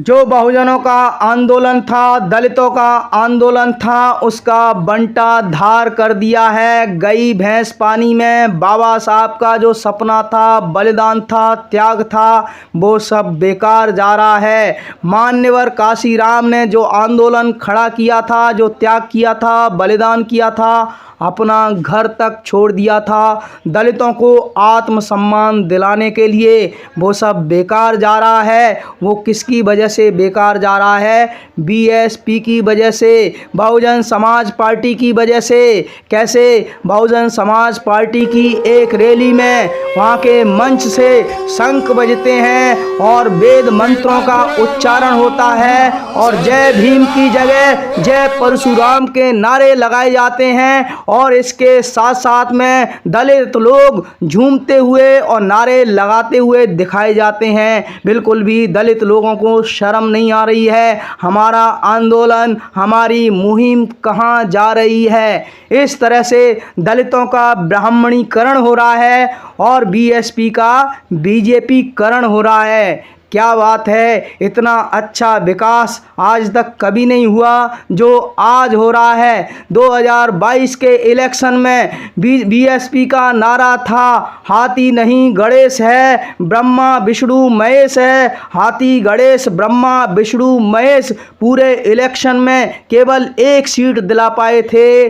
जो बहुजनों का आंदोलन था, दलितों का आंदोलन था, उसका बंटा धार कर दिया है। गई भैंस पानी में। बाबा साहब का जो सपना था, बलिदान था, त्याग था, वो सब बेकार जा रहा है। मान्यवर काशीराम ने जो आंदोलन खड़ा किया था, जो त्याग किया था, बलिदान किया था, अपना घर तक छोड़ दिया था दलितों को आत्मसम्मान दिलाने के लिए, वो सब बेकार जा रहा है। वो किसकी वजह से बेकार जा रहा है? बीएसपी की वजह से, बहुजन समाज पार्टी की वजह से। कैसे? बहुजन समाज पार्टी की एक रैली में वहाँ के मंच से शंख बजते हैं और वेद मंत्रों का उच्चारण होता है और जय भीम की जगह जय परशुराम के नारे लगाए जाते हैं और इसके साथ साथ में दलित लोग झूमते हुए और नारे लगाते हुए दिखाए जाते हैं। बिल्कुल भी दलित लोगों को शर्म नहीं आ रही है। हमारा आंदोलन, हमारी मुहिम कहाँ जा रही है? इस तरह से दलितों का ब्राह्मणीकरण हो रहा है और बीएसपी का बीजेपीकरण हो रहा है। क्या बात है! इतना अच्छा विकास आज तक कभी नहीं हुआ जो आज हो रहा है। 2022 के इलेक्शन में बीएसपी का नारा था, हाथी नहीं गणेश है, ब्रह्मा विष्णु महेश है। हाथी गणेश ब्रह्मा विष्णु महेश पूरे इलेक्शन में केवल एक सीट दिला पाए थे।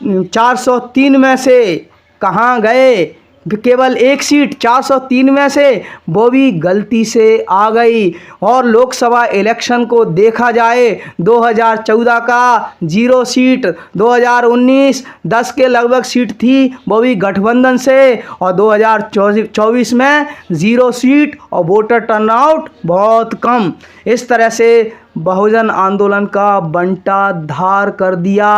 403 में से कहाँ गए? केवल एक सीट 403 में से, वो भी गलती से आ गई। और लोकसभा इलेक्शन को देखा जाए, 2014 का 0 सीट, 2019 10 के लगभग सीट थी, वो भी गठबंधन से, और 2024 में 0 सीट और वोटर टर्नआउट बहुत कम। इस तरह से बहुजन आंदोलन का बंटा धार कर दिया।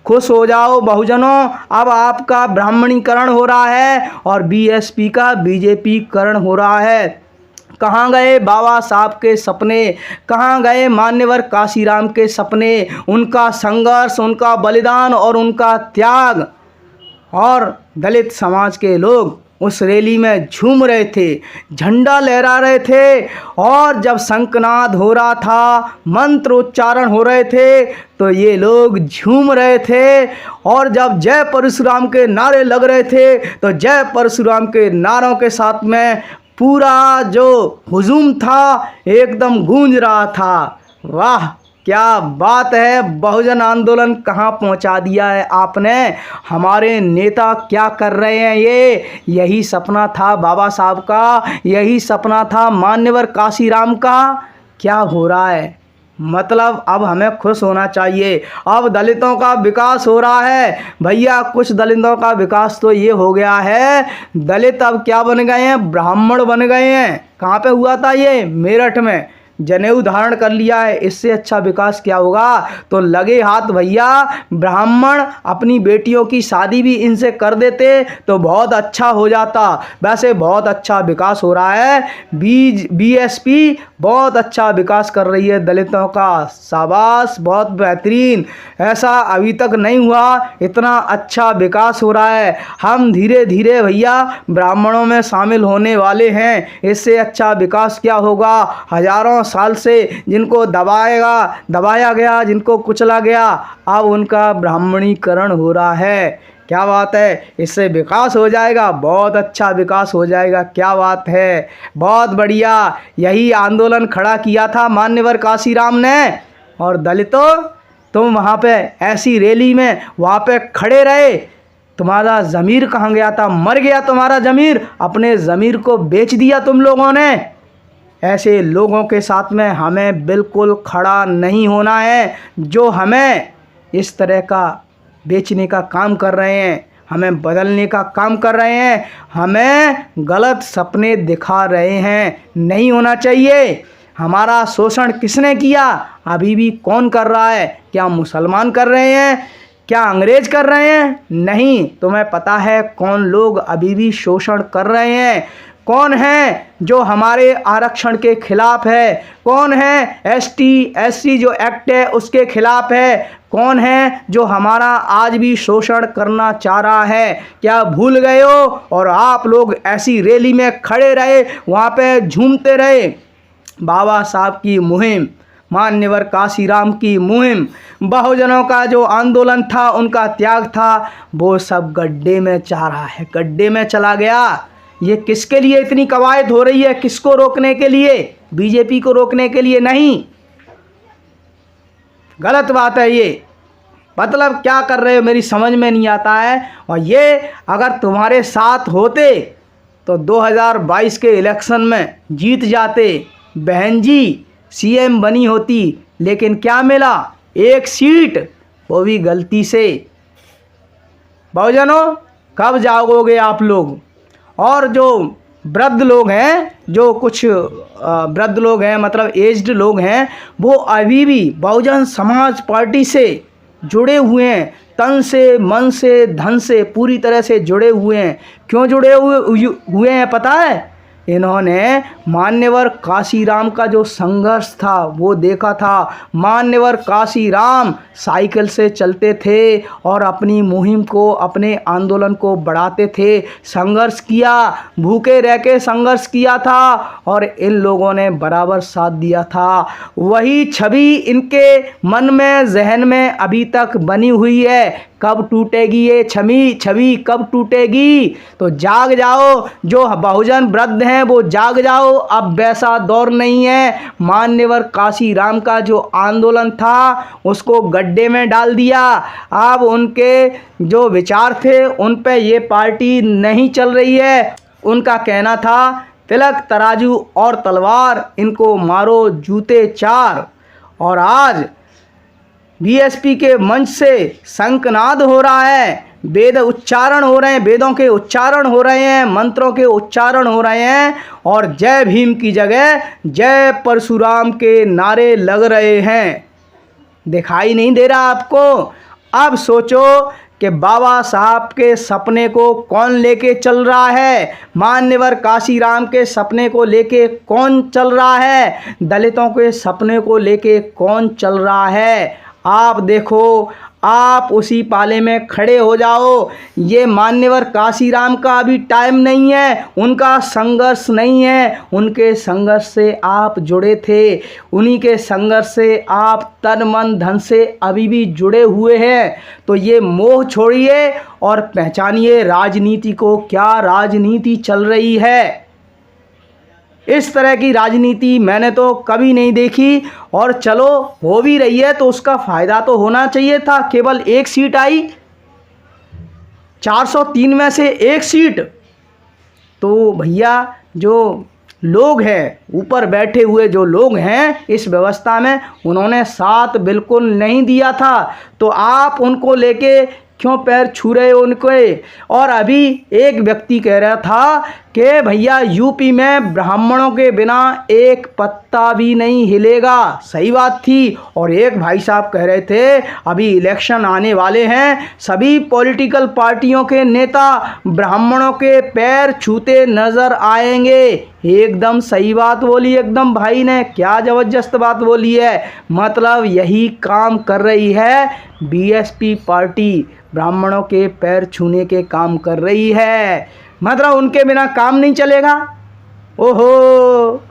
खुश हो जाओ बहुजनों, अब आपका ब्राह्मणीकरण हो रहा है और बीएसपी का बीजेपीकरण हो रहा है। कहाँ गए बाबा साहब के सपने? कहाँ गए मान्यवर काशीराम के सपने? उनका संघर्ष, उनका बलिदान और उनका त्याग। और दलित समाज के लोग उस रैली में झूम रहे थे, झंडा लहरा रहे थे, और जब शंखनाद हो रहा था, मंत्र उच्चारण हो रहे थे, तो ये लोग झूम रहे थे। और जब जय परशुराम के नारे लग रहे थे, तो जय परशुराम के नारों के साथ में पूरा जो हुजूम था एकदम गूंज रहा था। वाह, क्या बात है! बहुजन आंदोलन कहाँ पहुँचा दिया है आपने। हमारे नेता क्या कर रहे हैं? यही सपना था बाबा साहब का, यही सपना था मान्यवर काशीराम का। क्या हो रहा है? मतलब अब हमें खुश होना चाहिए। अब दलितों का विकास हो रहा है भैया। कुछ दलितों का विकास तो ये हो गया है, दलित अब क्या बन गए हैं? ब्राह्मण बन गए हैं। कहाँ पे हुआ था ये? मेरठ में जनेऊ धारण कर लिया है। इससे अच्छा विकास क्या होगा? तो लगे हाथ भैया, ब्राह्मण अपनी बेटियों की शादी भी इनसे कर देते तो बहुत अच्छा हो जाता। वैसे बहुत अच्छा विकास हो रहा है। बीएसपी बहुत अच्छा विकास कर रही है दलितों का। शाबाश, बहुत बेहतरीन। ऐसा अभी तक नहीं हुआ, इतना अच्छा विकास हो रहा है। हम धीरे धीरे भैया ब्राह्मणों में शामिल होने वाले हैं। इससे अच्छा विकास क्या होगा? हजारों साल से जिनको दबाया गया, जिनको कुचला गया, अब उनका ब्राह्मणीकरण हो रहा है। क्या बात है! इससे विकास हो जाएगा, बहुत अच्छा विकास हो जाएगा। क्या बात है! बहुत बढ़िया। यही आंदोलन खड़ा किया था मान्यवर काशीराम ने। और दलितों, तुम वहाँ पे ऐसी रैली में वहाँ पे खड़े रहे, तुम्हारा ज़मीर कहाँ गया था? मर गया तुम्हारा ज़मीर। अपने ज़मीर को बेच दिया तुम लोगों ने। ऐसे लोगों के साथ में हमें बिल्कुल खड़ा नहीं होना है, जो हमें इस तरह का बेचने का काम कर रहे हैं, हमें बदलने का काम कर रहे हैं, हमें गलत सपने दिखा रहे हैं। नहीं होना चाहिए। हमारा शोषण किसने किया? अभी भी कौन कर रहा है? क्या मुसलमान कर रहे हैं? क्या अंग्रेज कर रहे हैं? नहीं। तुम्हें पता है कौन लोग अभी भी शोषण कर रहे हैं? कौन है जो हमारे आरक्षण के खिलाफ है? कौन है एसटी एससी जो एक्ट है उसके खिलाफ है? कौन है जो हमारा आज भी शोषण करना चाह रहा है? क्या भूल गए हो? और आप लोग ऐसी रैली में खड़े रहे, वहाँ पे झूमते रहे। बाबा साहब की मुहिम, मान्यवर काशीराम की मुहिम, बहुजनों का जो आंदोलन था, उनका त्याग था, वो सब गड्ढे में जा रहा है, गड्ढे में चला गया। ये किसके लिए इतनी कवायद हो रही है? किसको रोकने के लिए? बीजेपी को रोकने के लिए नहीं। गलत बात है ये। मतलब क्या कर रहे हो, मेरी समझ में नहीं आता है। और ये अगर तुम्हारे साथ होते तो 2022 के इलेक्शन में जीत जाते, बहन जी सीएम बनी होती। लेकिन क्या मिला? एक सीट, वो भी गलती से। बहुजनों, कब जागोगे आप लोग? और जो वृद्ध लोग हैं, जो कुछ वृद्ध लोग हैं, मतलब एज्ड लोग हैं, वो अभी भी बहुजन समाज पार्टी से जुड़े हुए हैं, तन से, मन से, धन से पूरी तरह से जुड़े हुए हैं। क्यों जुड़े हुए हैं पता है? इन्होंने मान्यवर काशीराम का जो संघर्ष था वो देखा था। मान्यवर काशीराम साइकिल से चलते थे और अपनी मुहिम को, अपने आंदोलन को बढ़ाते थे। संघर्ष किया, भूखे रह के संघर्ष किया था और इन लोगों ने बराबर साथ दिया था। वही छवि इनके मन में, जहन में अभी तक बनी हुई है। कब टूटेगी ये छवि कब टूटेगी? तो जाग जाओ, जो बहुजन वृद्ध हैं वो जाग जाओ। अब वैसा दौर नहीं है। मान्यवर काशीराम का जो आंदोलन था उसको गड्ढे में डाल दिया। अब उनके जो विचार थे उन पे ये पार्टी नहीं चल रही है। उनका कहना था, तिलक तराजू और तलवार, इनको मारो जूते चार। और आज बीएसपी के मंच से शंखनाद हो रहा है, वेद उच्चारण हो रहे हैं, वेदों के उच्चारण हो रहे हैं, मंत्रों के उच्चारण हो रहे हैं और जय भीम की जगह जय परशुराम के नारे लग रहे हैं। दिखाई नहीं दे रहा आपको? अब सोचो कि बाबा साहब के सपने को कौन लेके चल रहा है? मान्यवर काशीराम के सपने को लेके कौन चल रहा है? दलितों के सपने को लेके कौन चल रहा है? आप देखो, आप उसी पाले में खड़े हो जाओ। ये मान्यवर काशीराम का अभी टाइम नहीं है, उनका संघर्ष नहीं है। उनके संघर्ष से आप जुड़े थे, उन्हीं के संघर्ष से आप तन मन धन से अभी भी जुड़े हुए हैं। तो ये मोह छोड़िए और पहचानिए राजनीति को, क्या राजनीति चल रही है। इस तरह की राजनीति मैंने तो कभी नहीं देखी। और चलो हो भी रही है तो उसका फ़ायदा तो होना चाहिए था। केवल एक सीट आई, 403 में से एक सीट। तो भैया जो लोग हैं, ऊपर बैठे हुए जो लोग हैं इस व्यवस्था में, उन्होंने साथ बिल्कुल नहीं दिया था। तो आप उनको लेके क्यों पैर छू रहे हो उनके? और अभी एक व्यक्ति कह रहा था कि भैया यूपी में ब्राह्मणों के बिना एक पत्ता भी नहीं हिलेगा। सही बात थी। और एक भाई साहब कह रहे थे अभी इलेक्शन आने वाले हैं, सभी पॉलिटिकल पार्टियों के नेता ब्राह्मणों के पैर छूते नजर आएंगे। एकदम सही बात बोली एकदम भाई ने, क्या ज़बरदस्त बात बोली है। मतलब यही काम कर रही है बीएसपी पार्टी, ब्राह्मणों के पैर छूने के काम कर रही है। मतलब उनके बिना काम नहीं चलेगा। ओहो,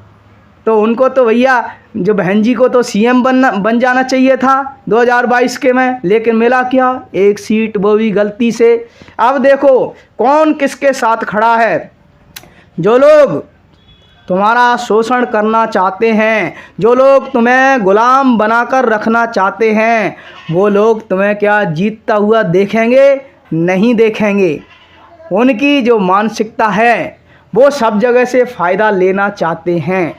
तो उनको तो भैया जो बहन जी को तो सीएम बन जाना चाहिए था 2022 के में, लेकिन मिला क्या? एक सीट, वो भी गलती से। अब देखो कौन किसके साथ खड़ा है। जो लोग तुम्हारा शोषण करना चाहते हैं, जो लोग तुम्हें गुलाम बनाकर रखना चाहते हैं, वो लोग तुम्हें क्या जीतता हुआ देखेंगे? नहीं देखेंगे। उनकी जो मानसिकता है वो सब जगह से फ़ायदा लेना चाहते हैं।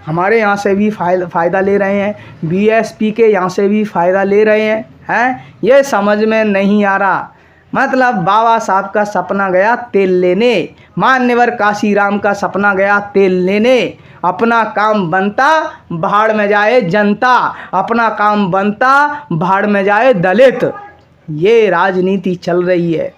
हमारे यहाँ से भी फ़ायदा ले रहे हैं, बीएसपी के यहाँ से भी फ़ायदा ले रहे हैं। ये समझ में नहीं आ रहा। मतलब बाबा साहब का सपना गया तेल लेने, मान्यवर काशीराम का सपना गया तेल लेने। अपना काम बनता, भाड़ में जाए जनता। अपना काम बनता, भाड़ में जाए दलित। ये राजनीति चल रही है।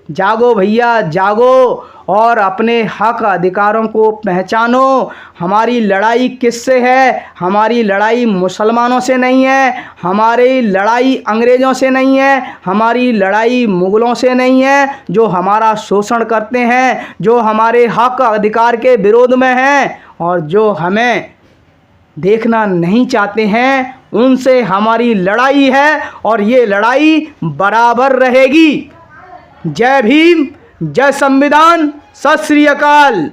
जागो भैया जागो और अपने हक अधिकारों को पहचानो। हमारी लड़ाई किससे है? हमारी लड़ाई मुसलमानों से नहीं है, हमारी लड़ाई अंग्रेज़ों से नहीं है, हमारी लड़ाई मुग़लों से नहीं है, जो हमारा शोषण करते हैं, जो हमारे हक अधिकार के विरोध में हैं और जो हमें देखना नहीं चाहते हैं, उनसे हमारी लड़ाई है और ये लड़ाई बराबर रहेगी। जय भीम, जय संविधान, सत श्री अकाल।